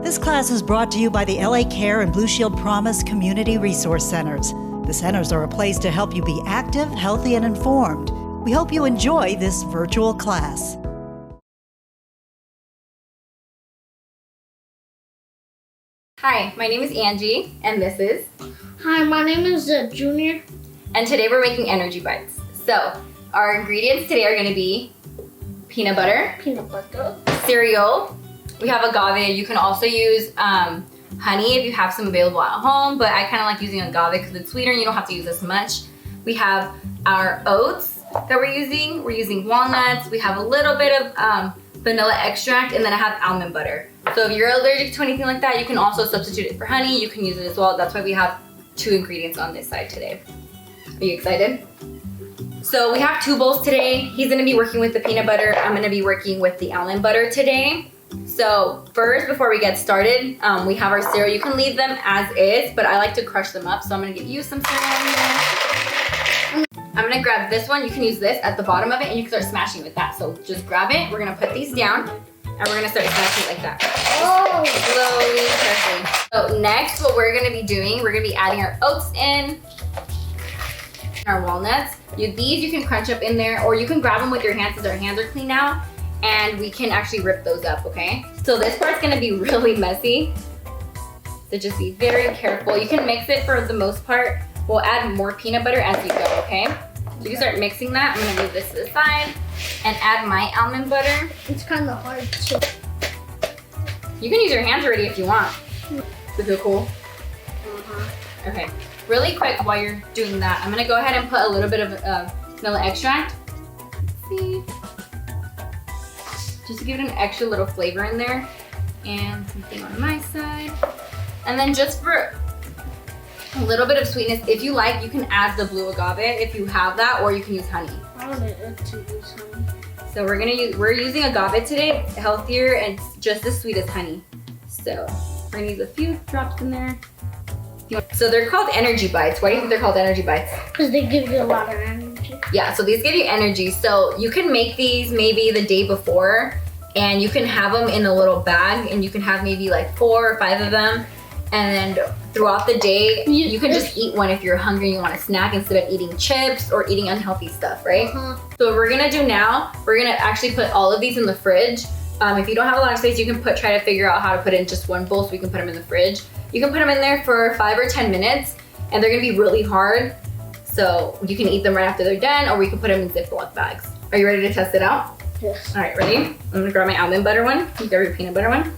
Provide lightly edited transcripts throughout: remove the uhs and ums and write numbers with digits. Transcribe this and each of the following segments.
This class is brought to you by the LA Care and Blue Shield Promise Community Resource Centers. The centers are a place to help you be active, healthy, and informed. We hope you enjoy this virtual class. Hi, my name is Angie, and this is... Hi, my name is Junior. And today we're making energy bites. So, our ingredients today are going to be peanut butter, cereal, we have agave. You can also use honey if you have some available at home, but I kind of like using agave because it's sweeter and you don't have to use as much. We have our oats that we're using. We're using walnuts. We have a little bit of vanilla extract, and then I have almond butter. So if you're allergic to anything like that, you can also substitute it for honey. You can use it as well. That's why we have 2 ingredients on this side today. Are you excited? So we have 2 bowls today. He's gonna be working with the peanut butter. I'm gonna be working with the almond butter today. So first, before we get started, we have our cereal. You can leave them as is, but I like to crush them up. So I'm gonna give you some cereal. I'm gonna grab this one. You can use this at the bottom of it, and you can start smashing with that. So just grab it. We're gonna put these down, and we're gonna start smashing like that. Oh! Slowly, carefully. So next, what we're gonna be doing, we're gonna be adding our oats in, our walnuts. These you can crunch up in there, or you can grab them with your hands since our hands are clean now, and we can actually rip those up, okay? So this part's gonna be really messy, so just be very careful. You can mix it for the most part. We'll add more peanut butter as you go, okay? So you start mixing that. I'm gonna move this to the side and add my almond butter. It's kind of hard to... You can use your hands already if you want. Does it feel cool? Okay. Really quick while you're doing that, I'm gonna go ahead and put a little bit of vanilla extract. See? Just to give it an extra little flavor in there. And something on my side. And then just for a little bit of sweetness, if you like, you can add the blue agave if you have that, or you can use honey. I want to use honey. So we're using agave today. It's healthier and it's just as sweet as honey. So we're gonna use a few drops in there. So they're called energy bites. Why do you think they're called energy bites? Because they give you a lot of energy. Yeah, so these give you energy. So you can make these maybe the day before, and you can have them in a little bag, and you can have maybe like 4 or 5 of them. And then throughout the day, you can just eat one if you're hungry and you want a snack instead of eating chips or eating unhealthy stuff, right? So what we're gonna do now, we're gonna actually put all of these in the fridge. If you don't have a lot of space, you can try to figure out how to put it in just one bowl so we can put them in the fridge. You can put them in there for 5 or 10 minutes, and they're gonna be really hard. So you can eat them right after they're done, or we can put them in Ziploc bags. Are you ready to test it out? Yes. All right, ready? I'm gonna grab my almond butter one. You grab your peanut butter one.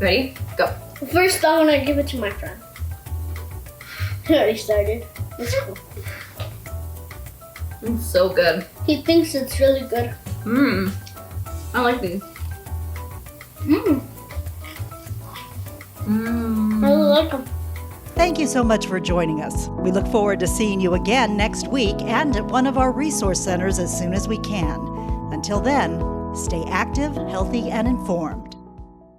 Ready? Go. First, I want to give it to my friend. He already started. It's cool. It's so good. He thinks it's really good. I like these. I really like them. Thank you so much for joining us. We look forward to seeing you again next week and at one of our resource centers as soon as we can. Until then, stay active, healthy, and informed.